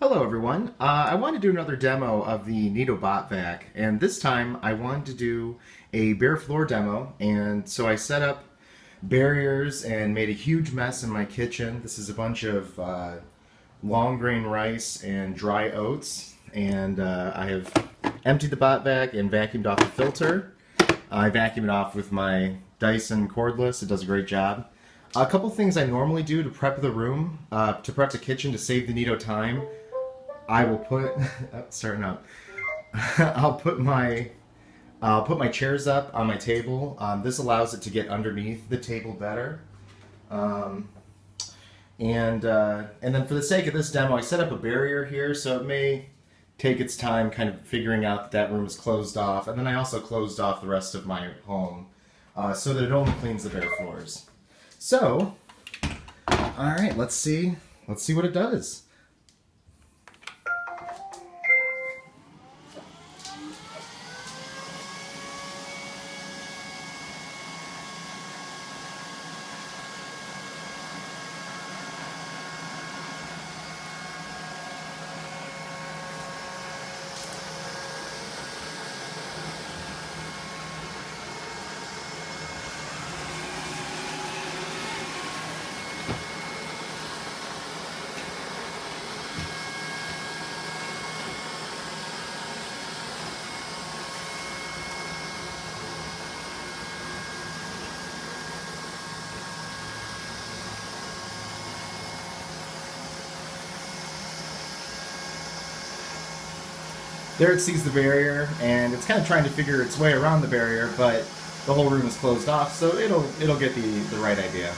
Hello everyone. I want to do another demo of the Neato Botvac, and this time I wanted to do a bare floor demo, and so I set up barriers and made a huge mess in my kitchen. This is a bunch of long grain rice and dry oats, and I have emptied the Botvac and vacuumed off the filter. I vacuum it off with my Dyson cordless. It does a great job. A couple things I normally do to prep the room, to prep the kitchen to save the Neato time. I will put starting up. I'll put my chairs up on my table. This allows it to get underneath the table better. And then for the sake of this demo, I set up a barrier here, so it may take its time kind of figuring out that that room is closed off. And then I also closed off the rest of my home so that it only cleans the bare floors. So, all right, let's see what it does. There it sees the barrier, and it's kind of trying to figure its way around the barrier, but the whole room is closed off, so it'll get the right idea.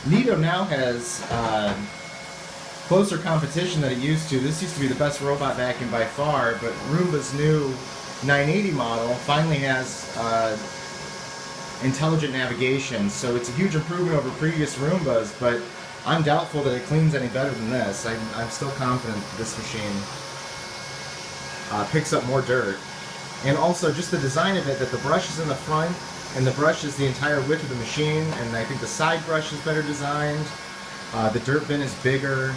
Neato now has closer competition than it used to. This used to be the best robot vacuum by far, but Roomba's new 980 model finally has intelligent navigation, so it's a huge improvement over previous Roombas, but I'm doubtful that it cleans any better than this. I'm still confident that this machine picks up more dirt. And also just the design of it, that the brush is in the front and the brush is the entire width of the machine, and I think the side brush is better designed. The dirt bin is bigger.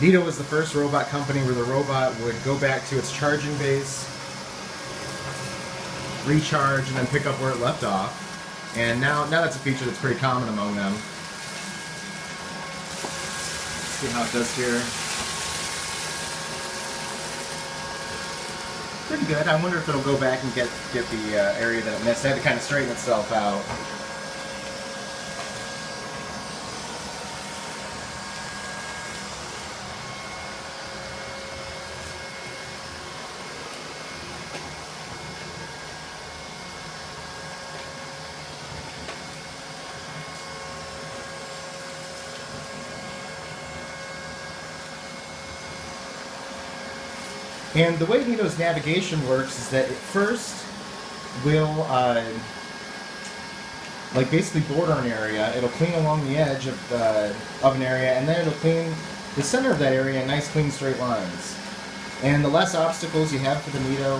Neato was the first robot company where the robot would go back to its charging base, recharge, and then pick up where it left off. And now that's a feature that's pretty common among them. See how it does here. Pretty good. I wonder if it'll go back and get the area that it missed. It had to kind of straighten itself out. And the way Neato's navigation works is that it first will, like basically border an area. It'll clean along the edge of an area, and then it'll clean the center of that area in nice, clean, straight lines. And the less obstacles you have for the Neato,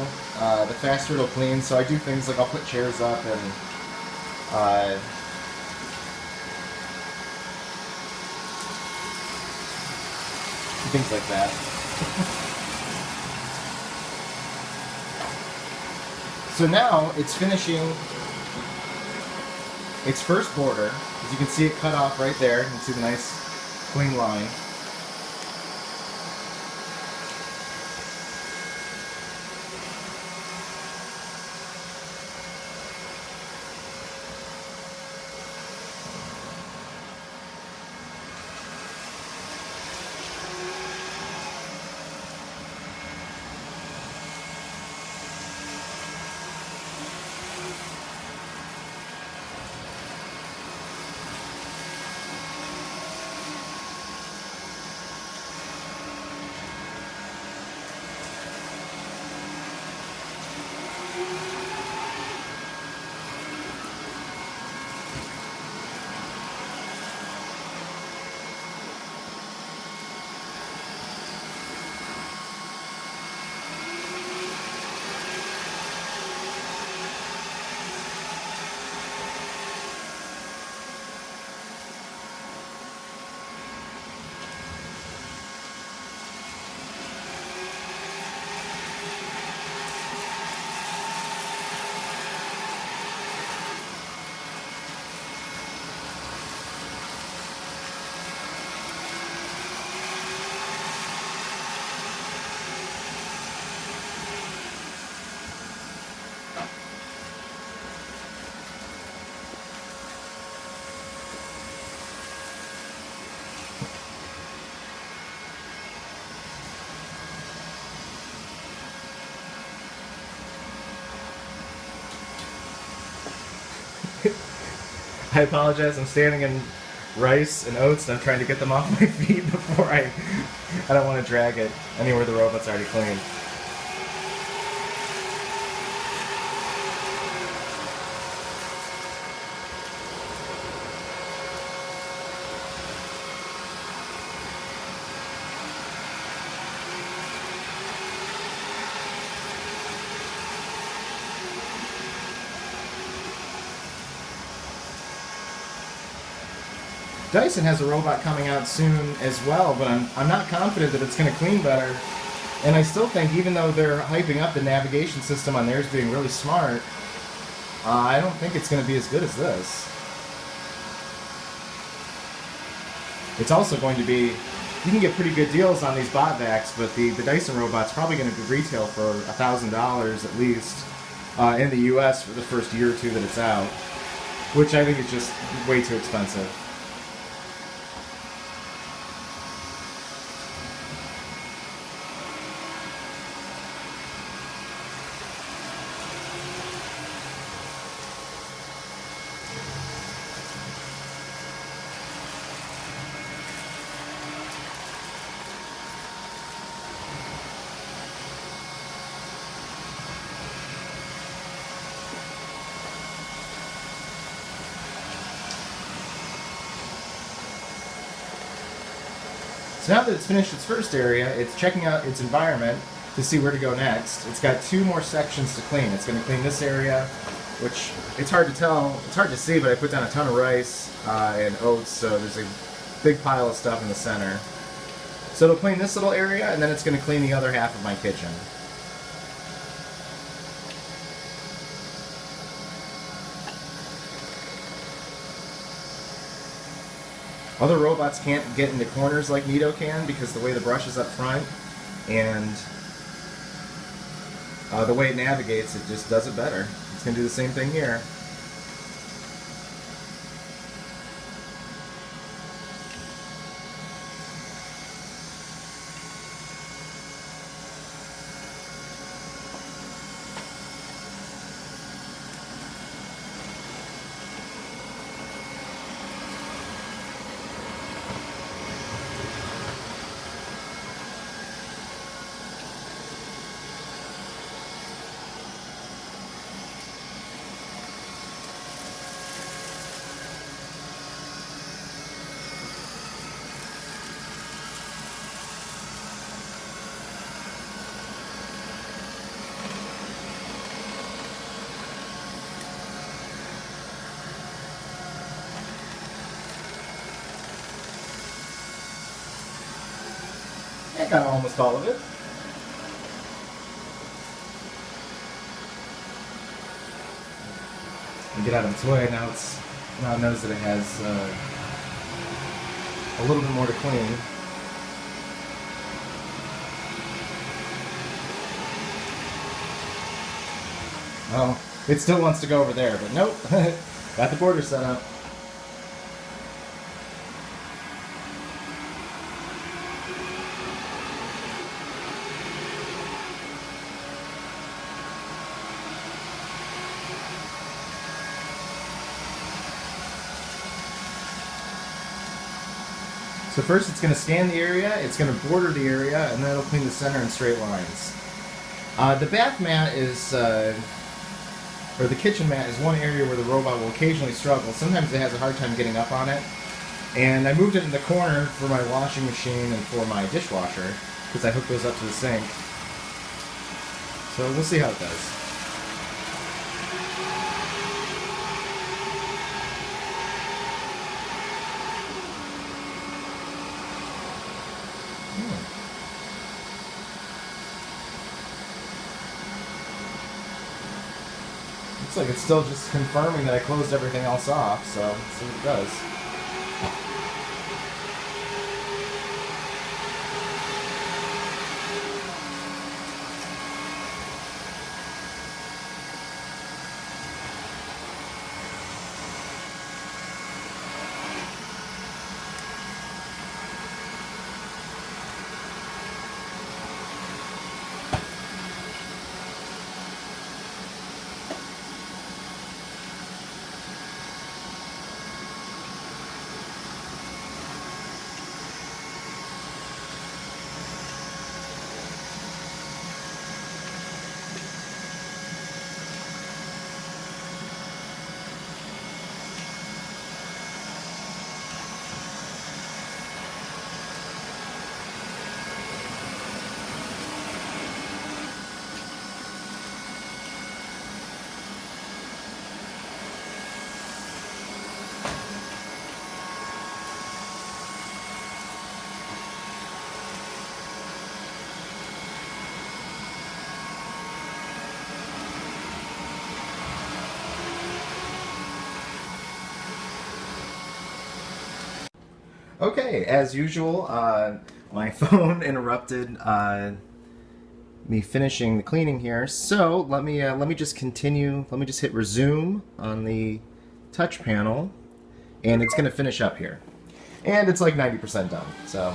the faster it'll clean. So I do things like I'll put chairs up and things like that. So now it's finishing its first border. As you can see, it cut off right there. You can see the nice clean line. I apologize. I'm standing in rice and oats, and I'm trying to get them off my feet before I don't want to drag it anywhere the robot's already clean. Dyson has a robot coming out soon as well, but I'm not confident that it's going to clean better. And I still think, even though they're hyping up the navigation system on theirs being really smart, I don't think it's going to be as good as this. It's also going to be, you can get pretty good deals on these Botvacs, but the Dyson robot's probably going to retail for $1,000 at least in the US for the first year or two that it's out, which I think is just way too expensive. So now that it's finished its first area, it's checking out its environment to see where to go next. It's got 2 more sections to clean. It's going to clean this area, which it's hard to tell, it's hard to see, but I put down a ton of rice and oats, so there's a big pile of stuff in the center. So it'll clean this little area, and then it's going to clean the other half of my kitchen. Other robots can't get into corners like Neato can because the way the brush is up front and the way it navigates, it just does it better. It's going to do the same thing here. I got almost all of it. And get out of its way. Now it knows that it has a little bit more to clean. Oh, it still wants to go over there, but nope. Got the border set up. So first it's going to scan the area, it's going to border the area, and then it'll clean the center in straight lines. The bath mat is, or the kitchen mat is one area where the robot will occasionally struggle. Sometimes it has a hard time getting up on it. And I moved it in the corner for my washing machine and for my dishwasher, because I hooked those up to the sink. So we'll see how it does. Looks like it's still just confirming that I closed everything else off, so let's see what it does. Okay, as usual, my phone interrupted me finishing the cleaning here. So let me just continue. Let me just hit resume on the touch panel, and it's going to finish up here. And it's like 90% done. So.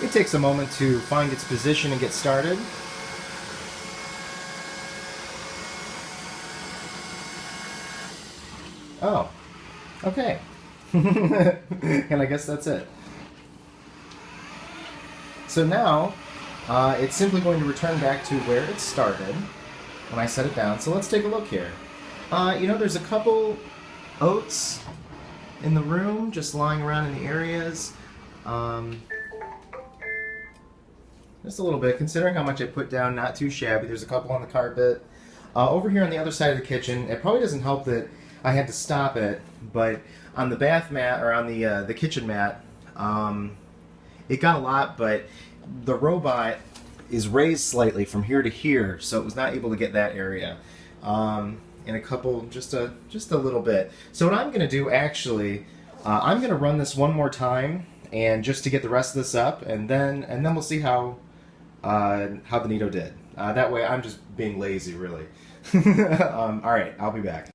It takes a moment to find its position and get started. Oh, okay. And I guess that's it. So now, it's simply going to return back to where it started when I set it down. So let's take a look here. You know, there's a couple oats in the room, just lying around in the areas. Just a little bit, considering how much I put down, not too shabby. There's a couple on the carpet. Over here on the other side of the kitchen, it probably doesn't help that I had to stop it, but on the bath mat, or on the kitchen mat, it got a lot, but the robot is raised slightly from here to here, so it was not able to get that area. And a couple, just a little bit. So what I'm going to do, actually, I'm going to run this one more time, and just to get the rest of this up, and then we'll see how the Neato did. That way, I'm just being lazy, really. All right, I'll be back.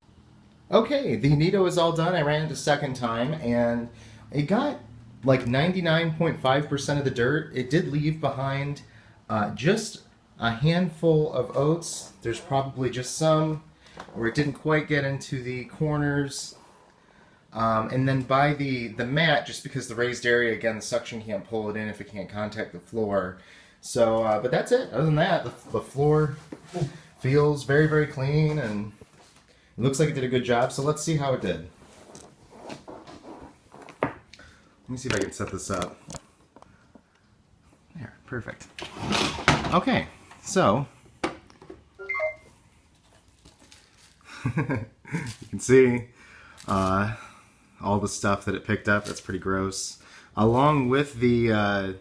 Okay, the Neato is all done. I ran it a second time, and it got like 99.5% of the dirt. It did leave behind just a handful of oats. There's probably just some where it didn't quite get into the corners. And then by the mat, just because the raised area, again, the suction can't pull it in if it can't contact the floor. So, but that's it. Other than that, the floor feels very, very clean, and it looks like it did a good job. So let's see how it did. Let me see if I can set this up. There, perfect. Okay, so you can see all the stuff that it picked up. That's pretty gross. Along with the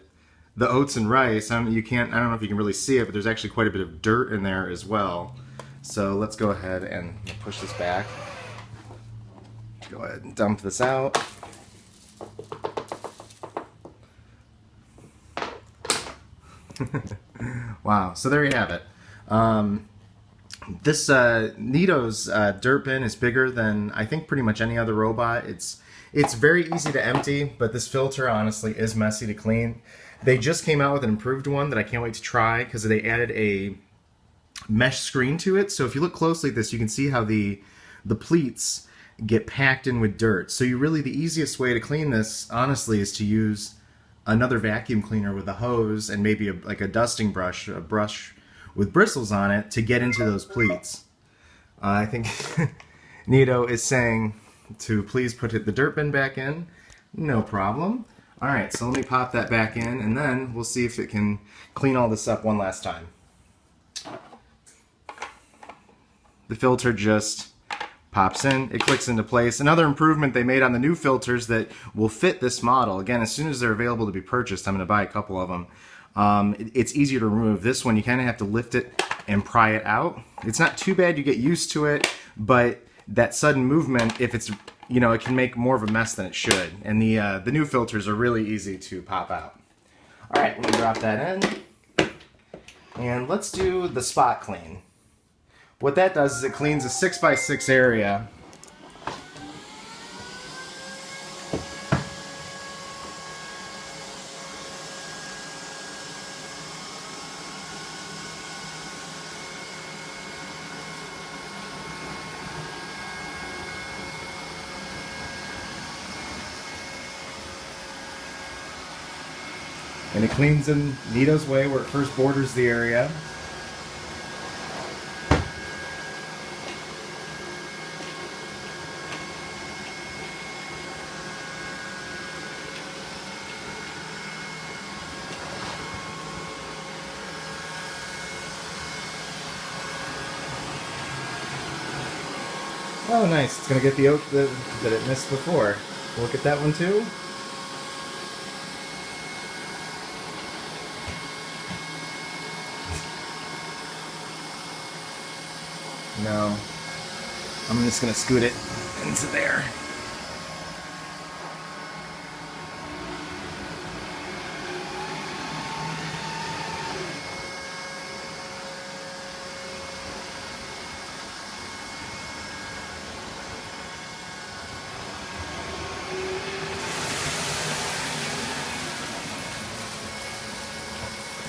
oats and rice, I don't know if you can really see it, but there's actually quite a bit of dirt in there as well. So let's go ahead and push this back. Go ahead and dump this out. Wow, so there you have it. This Neato's dirt bin is bigger than I think pretty much any other robot. It's very easy to empty, but this filter honestly is messy to clean. They just came out with an improved one that I can't wait to try because they added a mesh screen to it. So if you look closely at this, you can see how the pleats get packed in with dirt. So the easiest way to clean this, honestly, is to use another vacuum cleaner with a hose and maybe like a dusting brush, a brush with bristles on it to get into those pleats. I think Neato is saying to please put the dirt bin back in. No problem. Alright, so let me pop that back in, and then we'll see if it can clean all this up one last time. The filter just pops in, it clicks into place. Another improvement they made on the new filters that will fit this model, again, as soon as they're available to be purchased, I'm going to buy a couple of them. It's easier to remove. This one, you kind of have to lift it and pry it out. It's not too bad, you get used to it, but that sudden movement, if it's, it can make more of a mess than it should. And the new filters are really easy to pop out. All right, let me drop that in. And let's do the Spotclean. What that does is it cleans a 6x6 area. And it cleans in Neato's way where it first borders the area. Oh, nice. It's going to get the oat that it missed before. Look at that one, too. No. I'm just going to scoot it into there.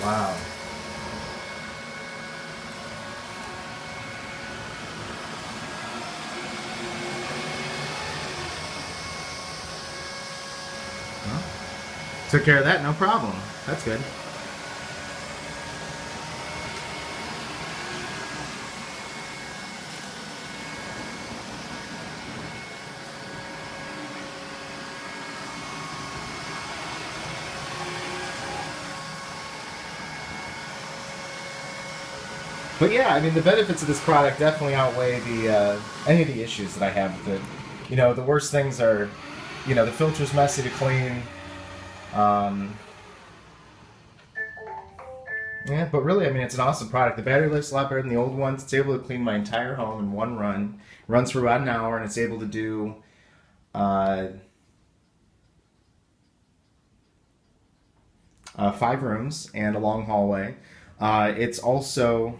Wow. Well, took care of that, no problem. That's good. But yeah, I mean, the benefits of this product definitely outweigh the any of the issues that I have with it. You know, the worst things are, you know, the filter's messy to clean. Um, yeah, but really, I mean, it's an awesome product. The battery life's a lot better than the old ones. It's able to clean my entire home in one run. It runs for about an hour, and it's able to do uh, 5 rooms and a long hallway. It's also,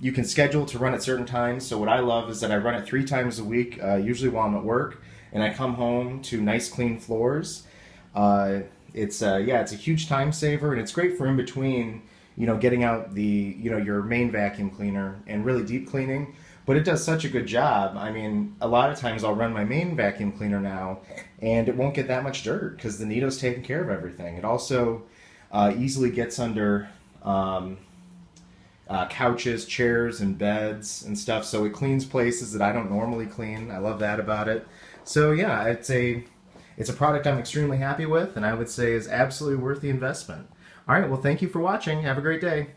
you can schedule to run at certain times. So what I love is that I run it 3 times a week, usually while I'm at work, and I come home to nice clean floors. Yeah, it's a huge time saver, and it's great for in between, you know, getting out the, you know, your main vacuum cleaner and really deep cleaning. But it does such a good job. I mean, a lot of times I'll run my main vacuum cleaner now, and it won't get that much dirt because the Neato's taking care of everything. It also easily gets under couches, chairs, and beds and stuff. So it cleans places that I don't normally clean. I love that about it. So yeah, it's a product I'm extremely happy with, and I would say is absolutely worth the investment. All right, well, thank you for watching. Have a great day.